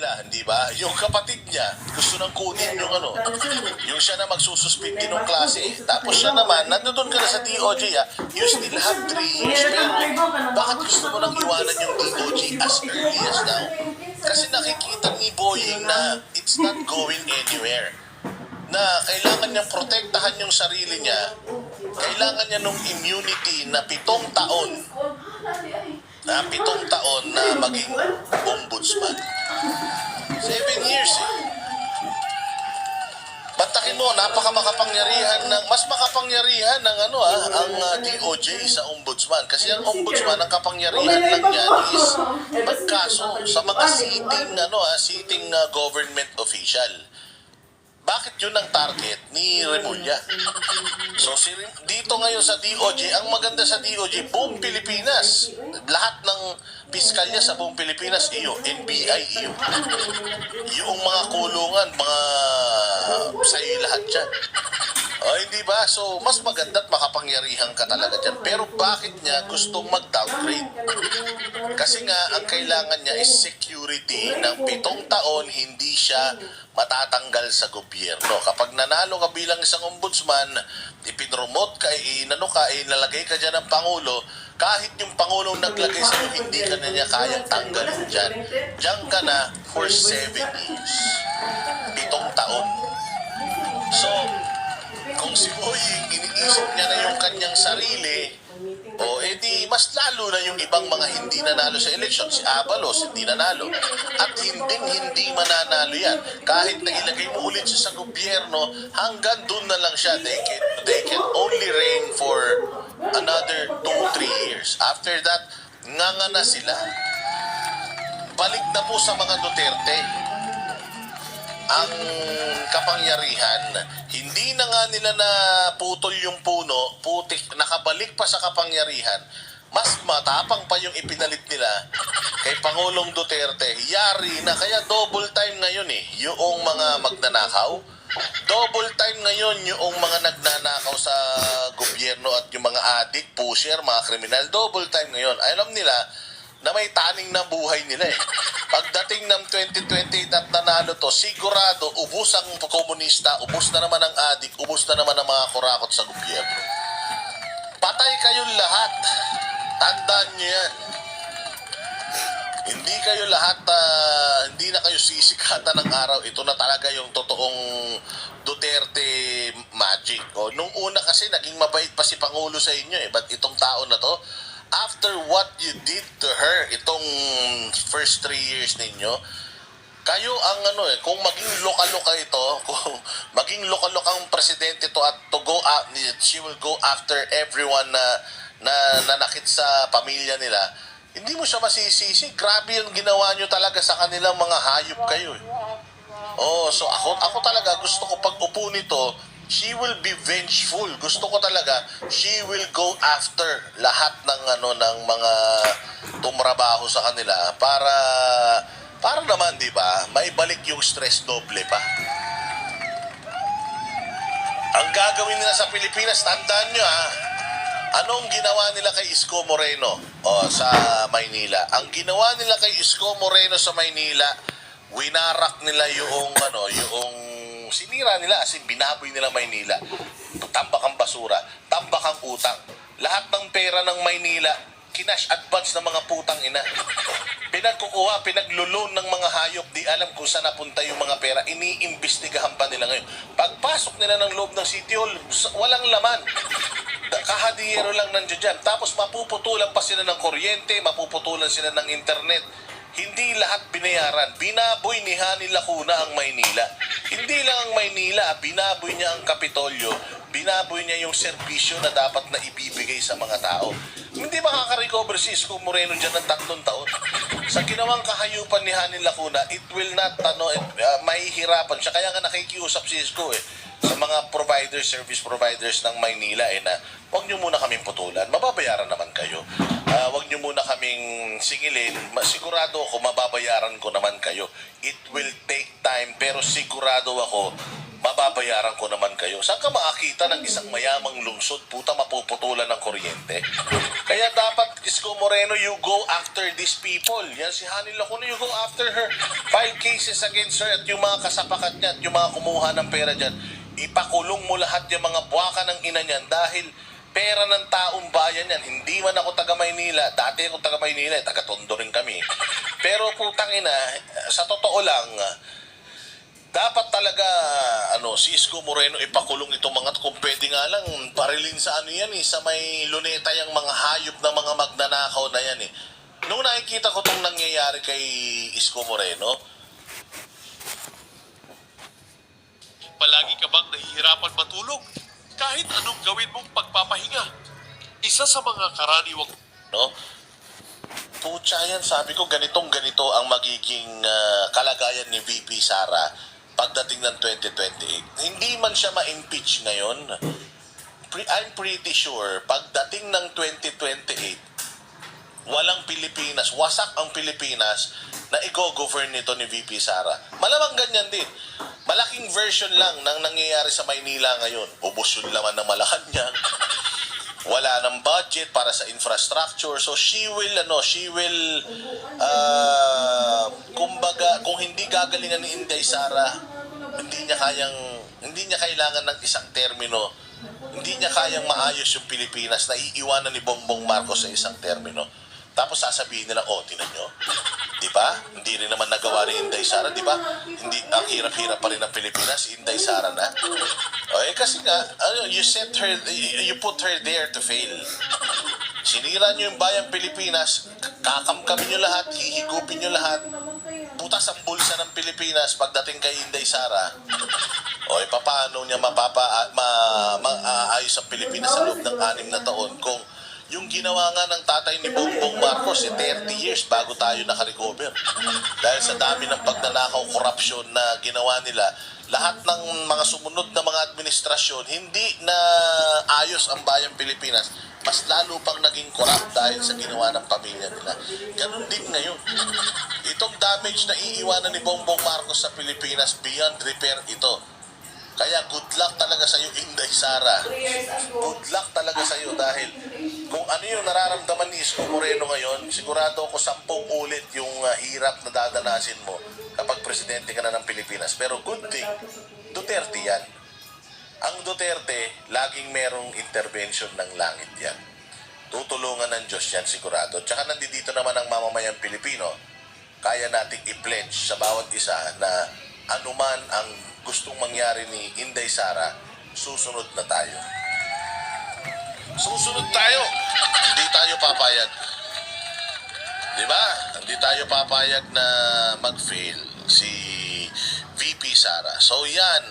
nila, hindi ba? Yung kapatid niya, gusto nang kunin yung ano, yung siya na magsususpindi ng klase. Tapos siya naman, nandun ka na sa DOJ, you still have 3 years. Pero bakit gusto mo nang iwanan yung DOJ as early as now? Kasi nakikita ni Boying na it's not going anywhere. Na kailangan niyang protektahan yung sarili niya, kailangan niya nung immunity na 7 taon na maging ombudsman. 7 years eh. Batakin mo, napakamakapangyarihan ng, mas makapangyarihan ng ang DOJ sa ombudsman. Kasi ang ombudsman, ang kapangyarihan lang niya is magkaso sa mga sitting government official. Bakit yun ang target ni Remulla? So dito ngayon sa DOJ, ang maganda sa DOJ, buong Pilipinas, lahat ng piskalya sa buong Pilipinas, iyo, NBI, iyo. Yung mga kulungan, mga sa'yo lahat dyan. O, hindi ba? So, mas maganda at makapangyarihan ka talaga dyan. Pero bakit niya gustong mag-downgrade? Kasi nga, ang kailangan niya is security ng 7 taon, hindi siya matatanggal sa gobyerno. Kapag nanalo ka bilang isang ombudsman, ipinromote ka, inalagay ka dyan ng Pangulo, kahit yung Pangulong naglagay sa iyo, hindi ka na niya kayang tanggalin dyan. Diyan ka na for 7 years. 7 taon. So, kung si Boying iniisip niya na yung kanyang sarili, o edi mas lalo na yung ibang mga hindi nanalo sa eleksyon. Si Abalos hindi nanalo. At hindi mananalo yan. Kahit na ilagay mo ulit siya sa gobyerno, hanggang doon na lang siya. They can only reign for another 2-3 years. After that, nganga na sila. Balik na po sa mga Duterte ang kapangyarihan. Hindi na nga nila na putol yung puno, putik, nakabalik pa sa kapangyarihan. Mas matapang pa yung ipinalit nila kay Pangulong Duterte. Yari na, kaya double time ngayon eh. Yung mga magnanakaw, double time ngayon yung mga nagnanakaw sa gobyerno at yung mga adik, pusher, mga kriminal, double time ngayon. Alam nila na may taning na buhay nila eh. Pagdating ng 2028 at nanalo to, sigurado, ubus ang komunista, ubus na naman ang adik, ubus na naman ang mga kurakot sa gobyerno. Patay kayong lahat. Tandaan nyo yan. Hindi kayo lahat, hindi na kayo sisikatan ng araw. Ito na talaga yung totoong Duterte magic. O, nung una kasi, naging mabait pa si Pangulo sa inyo eh. But itong tao na to, after what you did to her, itong first 3 years ninyo, kayo ang kung maging loka-loka ito, kung maging loka-lokang presidente to at she will go after everyone na nanakit sa pamilya nila, hindi mo siya masisisi. Grabe yung ginawa nyo talaga sa kanilang mga hayop kayo. Oh, so ako talaga gusto ko pag upo nito, she will be vengeful. Gusto ko talaga, she will go after lahat ng ng mga tumrabaho sa kanila para naman, di ba, maibalik yung stress doble pa. Ang gagawin nila sa Pilipinas, tandaan nyo anong ginawa nila kay Isko Moreno sa Maynila? Ang ginawa nila kay Isko Moreno sa Maynila, winarak nila yung sinira nila, as in binaboy nila Maynila. Tambak ang basura, tambak ang utang. Lahat ng pera ng Maynila, kinash advance ng mga putang ina. Pinagkukuha, pinagluloan ng mga hayop, di alam kung saan napunta yung mga pera, iniimbestigahan pa nila ngayon. Pagpasok nila ng loob ng City Hall, walang laman. Kahadiyero lang nandiyan dyan. Tapos mapuputulan pa sila ng kuryente, mapuputulan sila ng internet. Hindi lahat binayaran. Binaboy ni Hani Lacuna ang Maynila. Hindi lang ang Maynila, binaboy niya ang Kapitolyo, binaboy niya yung serbisyo na dapat na ibibigay sa mga tao. Hindi makaka-recover si Isko Moreno dyan ng 3 taon. Sa ginawang kahayupan ni Hani Lacuna, it will not, mahihirapan siya. Kaya nga nakikiusap si Isko sa mga service providers ng Maynila na huwag nyo muna kaming putulan, mababayaran naman kayo. Huwag nyo muna kaming singilin, sigurado ako mababayaran ko naman kayo. It will take time, pero sigurado ako babayaran ko naman kayo. Saan ka makakita ng isang mayamang lungsod, puta, mapuputulan ng kuryente? Kaya dapat, Isko Moreno, you go after these people. Yan si Hani Lacuna, you go after her. File cases against her at yung mga kasapakat niya at yung mga kumuha ng pera dyan. Ipakulong mo lahat yung mga buwaka ng ina niyan dahil pera ng taong bayan yan. Hindi man ako taga Maynila. Dati ako taga Maynila, taga Tondo rin kami. Pero putang ina, sa totoo lang, dapat talaga si Isko Moreno ipakulong itong mga kung pwede nga lang parilin sa yan sa may luneta yung mga hayop na mga magnanakaw na yan Nung nakikita ko itong nangyayari kay Isko Moreno, palagi ka bang nahihirapan matulog? Kahit anong gawin mong pagpapahinga. Isa sa mga karaniwang putya yan, sabi ko ganito ang magiging kalagayan ni VP Sara pagdating ng 2028. Hindi man siya ma-impeach ngayon, I'm pretty sure pagdating ng 2028, walang Pilipinas, wasak ang Pilipinas na i-go-govern nito ni VP Sara. Malamang ganyan din. Malaking version lang ng nangyayari sa Maynila ngayon. Ubos yung laman ng Malacanang. Wala ng budget para sa infrastructure. So she will kumbaga, kung hindi gagalingan ni Inday Sara, hindi niya kailangan ng isang termino. Hindi niya kayang maayos yung Pilipinas na iiwanan ni Bongbong Marcos sa isang termino. Tapos sasabihin nila, tinan nyo. Di ba? Hindi rin naman nagawa ni Inday Sara, di ba? Hindi, ang hirap-hirap pa rin ng Pilipinas, Inday Sara na. Kasi nga, you put her there to fail. Sinira nyo yung bayang Pilipinas, kakamkamin nyo lahat, hihigupin nyo lahat, butas ang bulsa ng Pilipinas pagdating kay Inday Sara. Paano niya maayos ang Pilipinas sa loob ng 6 na taon kung yung ginawa nga ng tatay ni Bongbong Marcos 30 years bago tayo nakarecover. Dahil sa dami ng pagnanakaw, korupsyon na ginawa nila, lahat ng mga sumunod na mga administrasyon, hindi na ayos ang bayang Pilipinas. Mas lalo pang naging corrupt dahil sa ginawa ng pamilya nila. Ganun din ngayon. Itong damage na iiwanan ni Bongbong Marcos sa Pilipinas, beyond repair ito. Kaya good luck talaga sa iyo, Inday Sara. Good luck talaga sa iyo dahil kung ano yung nararamdaman ni Isko Moreno ngayon, sigurado ako 10 ulit yung hirap na dadanasin mo kapag presidente ka na ng Pilipinas. Pero good thing, Duterte yan. Ang Duterte, laging merong intervention ng langit yan. Tutulungan ng Diyos yan sigurado. Tsaka nandito naman ang mamamayang Pilipino, kaya nating i-pledge sa bawat isa na anuman ang gustong mangyari ni Inday Sara, susunod na tayo. Susunod tayo. Hindi tayo papayag. Di ba? Hindi tayo papayag na mag-fail si VP Sara. So yan,